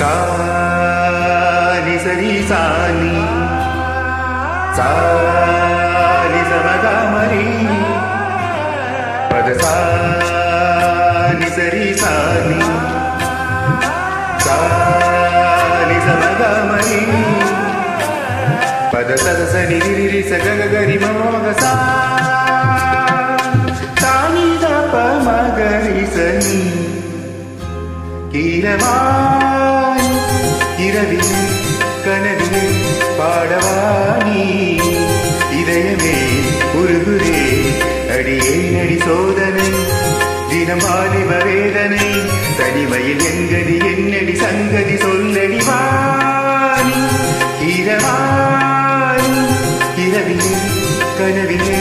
சாலி சரி சாலி சாலி சமதாமரி பத சாலி சரி சாலி சாலி சமதாமரி பத சத சரி ரிரி சக கரி மம சா சானி தப மகரி சனி கீரவாணி இரவிலே கனவிலே பாடவாணி இதயமே உருகுரே அடியே அடி சோதனை தினமாலை வேதனை தனிமையில் எங்கடி என்னடி சங்கதி சொல்லடி வாணி கீரவாணி இரவிலே கனவிலே